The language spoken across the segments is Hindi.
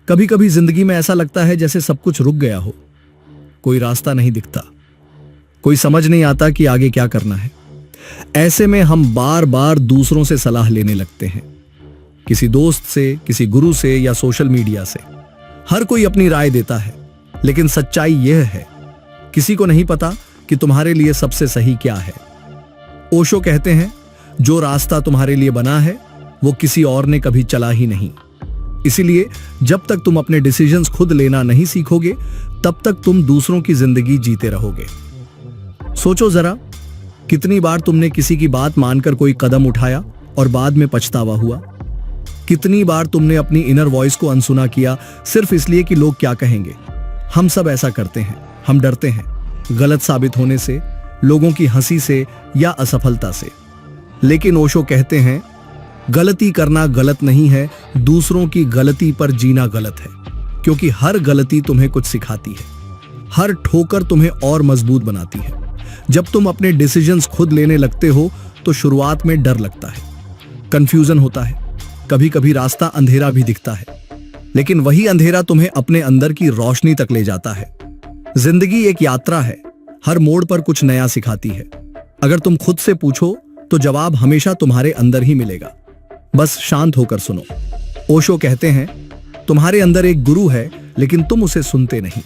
कभी कभी जिंदगी में ऐसा लगता है जैसे सब कुछ रुक गया हो, कोई रास्ता नहीं दिखता, कोई समझ नहीं आता कि आगे क्या करना है। ऐसे में हम बार बार दूसरों से सलाह लेने लगते हैं, किसी दोस्त से, किसी गुरु से या सोशल मीडिया से। हर कोई अपनी राय देता है, लेकिन सच्चाई यह है, किसी को नहीं पता कि तुम्हारे लिए सबसे सही क्या है। ओशो कहते हैं, जो रास्ता तुम्हारे लिए बना है वो किसी और ने कभी चला ही नहीं। इसीलिए जब तक तुम अपने डिसीजंस खुद लेना नहीं सीखोगे, तब तक तुम दूसरों की जिंदगी जीते रहोगे। सोचो जरा, कितनी बार तुमने किसी की बात मानकर कोई कदम उठाया और बाद में पछतावा हुआ। कितनी बार तुमने अपनी इनर वॉइस को अनसुना किया सिर्फ इसलिए कि लोग क्या कहेंगे। हम सब ऐसा करते हैं। हम डरते हैं गलत साबित होने से, लोगों की हंसी से या असफलता से। लेकिन ओशो कहते हैं, गलती करना गलत नहीं है, दूसरों की गलती पर जीना गलत है। क्योंकि हर गलती तुम्हें कुछ सिखाती है, हर ठोकर तुम्हें और मजबूत बनाती है। जब तुम अपने डिसीजंस खुद लेने लगते हो तो शुरुआत में डर लगता है, कंफ्यूजन होता है, कभी कभी रास्ता अंधेरा भी दिखता है, लेकिन वही अंधेरा तुम्हें अपने अंदर की रोशनी तक ले जाता है। जिंदगी एक यात्रा है, हर मोड़ पर कुछ नया सिखाती है। अगर तुम खुद से पूछो तो जवाब हमेशा तुम्हारे अंदर ही मिलेगा, बस शांत होकर सुनो। ओशो कहते हैं, तुम्हारे अंदर एक गुरु है, लेकिन तुम उसे सुनते नहीं।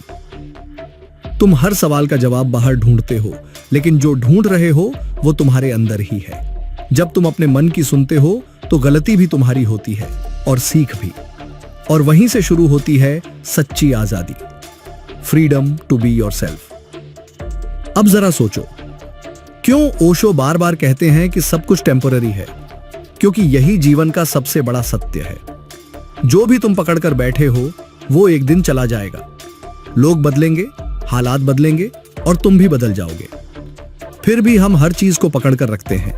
तुम हर सवाल का जवाब बाहर ढूंढते हो, लेकिन जो ढूंढ रहे हो वो तुम्हारे अंदर ही है। जब तुम अपने मन की सुनते हो तो गलती भी तुम्हारी होती है और सीख भी, और वहीं से शुरू होती है सच्ची आजादी, फ्रीडम टू बी योरसेल्फ। अब जरा सोचो, क्यों ओशो बार बार कहते हैं कि सब कुछ टेम्पररी है? क्योंकि यही जीवन का सबसे बड़ा सत्य है। जो भी तुम पकड़कर बैठे हो वो एक दिन चला जाएगा। लोग बदलेंगे, हालात बदलेंगे और तुम भी बदल जाओगे। फिर भी हम हर चीज को पकड़कर रखते हैं,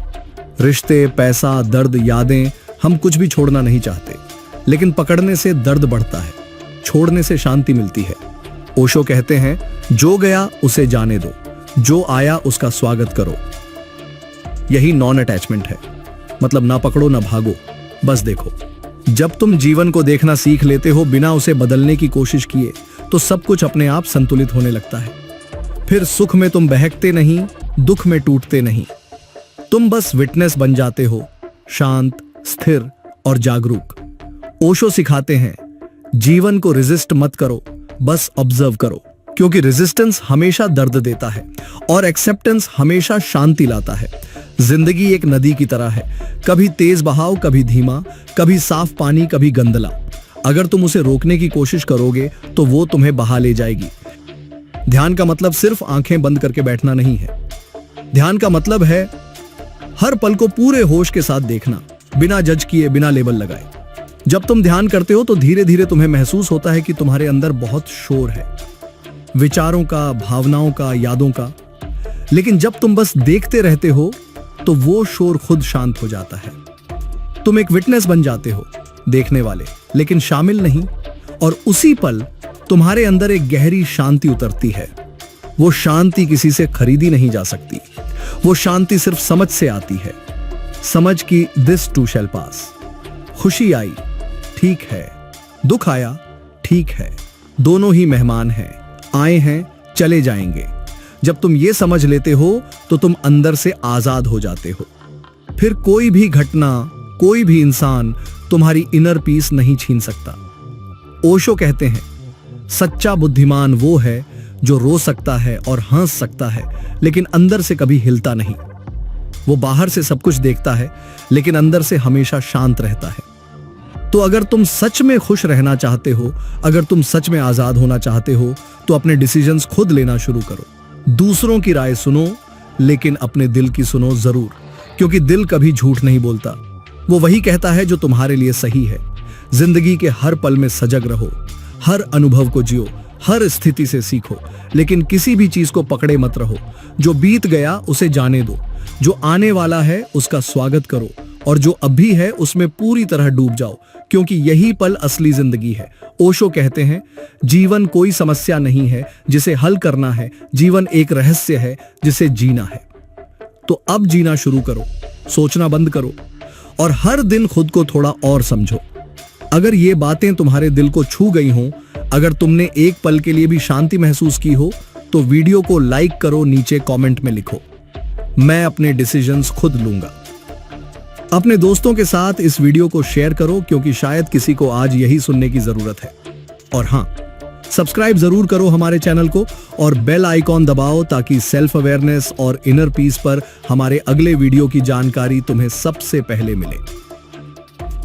रिश्ते, पैसा, दर्द, यादें। हम कुछ भी छोड़ना नहीं चाहते, लेकिन पकड़ने से दर्द बढ़ता है, छोड़ने से शांति मिलती है। ओशो कहते हैं, जो गया उसे जाने दो, जो आया उसका स्वागत करो। यही नॉन अटैचमेंट है, मतलब ना पकड़ो ना भागो, बस देखो। जब तुम जीवन को देखना सीख लेते हो बिना उसे बदलने की कोशिश किए, तो सब कुछ अपने आप संतुलित होने लगता है। फिर सुख में तुम बहकते नहीं, दुख में टूटते नहीं, तुम बस विटनेस बन जाते हो, शांत, स्थिर और जागरूक। ओशो सिखाते हैं, जीवन को रेजिस्ट मत करो, बस ऑब्जर्व करो। क्योंकि रेजिस्टेंस हमेशा दर्द देता है और एक्सेप्टेंस हमेशा शांति लाता है। जिंदगी एक नदी की तरह है, कभी तेज बहाव, कभी धीमा, कभी साफ पानी, कभी गंदला। अगर तुम उसे रोकने की कोशिश करोगे तो वो तुम्हें बहा ले जाएगी। ध्यान का मतलब सिर्फ आंखें बंद करके बैठना नहीं है। ध्यान का मतलब है हर पल को पूरे होश के साथ देखना, बिना जज किए, बिना लेबल लगाए। जब तुम ध्यान करते हो तो धीरे धीरे तुम्हें महसूस होता है कि तुम्हारे अंदर बहुत शोर है, विचारों का, भावनाओं का, यादों का। लेकिन जब तुम बस देखते रहते हो तो वो शोर खुद शांत हो जाता है। तुम एक विटनेस बन जाते हो, देखने वाले, लेकिन शामिल नहीं। और उसी पल तुम्हारे अंदर एक गहरी शांति उतरती है। वो शांति किसी से खरीदी नहीं जा सकती। वो शांति सिर्फ समझ से आती है, समझ की दिस टू शैल पास। खुशी आई, ठीक है, दुख आया, ठीक है, दोनों ही मेहमान हैं, आए हैं, चले जाएंगे। जब तुम ये समझ लेते हो तो तुम अंदर से आजाद हो जाते हो। फिर कोई भी घटना, कोई भी इंसान तुम्हारी इनर पीस नहीं छीन सकता। ओशो कहते हैं, सच्चा बुद्धिमान वो है जो रो सकता है और हंस सकता है, लेकिन अंदर से कभी हिलता नहीं। वो बाहर से सब कुछ देखता है, लेकिन अंदर से हमेशा शांत रहता है। तो अगर तुम सच में खुश रहना चाहते हो, अगर तुम सच में आजाद होना चाहते हो, तो अपने डिसीजंस खुद लेना शुरू करो। दूसरों की राय सुनो, लेकिन अपने दिल की सुनो जरूर, क्योंकि दिल कभी झूठ नहीं बोलता। वो वही कहता है जो तुम्हारे लिए सही है। जिंदगी के हर पल में सजग रहो, हर अनुभव को जियो, हर स्थिति से सीखो, लेकिन किसी भी चीज को पकड़े मत रहो। जो बीत गया उसे जाने दो, जो आने वाला है उसका स्वागत करो, और जो अभी है उसमें पूरी तरह डूब जाओ, क्योंकि यही पल असली जिंदगी है। ओशो कहते हैं, जीवन कोई समस्या नहीं है जिसे हल करना है, जीवन एक रहस्य है जिसे जीना है। तो अब जीना शुरू करो, सोचना बंद करो और हर दिन खुद को थोड़ा और समझो। अगर ये बातें तुम्हारे दिल को छू गई हों, अगर तुमने एक पल के लिए भी शांति महसूस की हो, तो वीडियो को लाइक करो, नीचे कमेंट में लिखो, मैं अपने डिसीजंस खुद लूंगा। अपने दोस्तों के साथ इस वीडियो को शेयर करो, क्योंकि शायद किसी को आज यही सुनने की जरूरत है। और हां, सब्सक्राइब जरूर करो हमारे चैनल को और बेल आइकॉन दबाओ, ताकि सेल्फ अवेयरनेस और इनर पीस पर हमारे अगले वीडियो की जानकारी तुम्हें सबसे पहले मिले।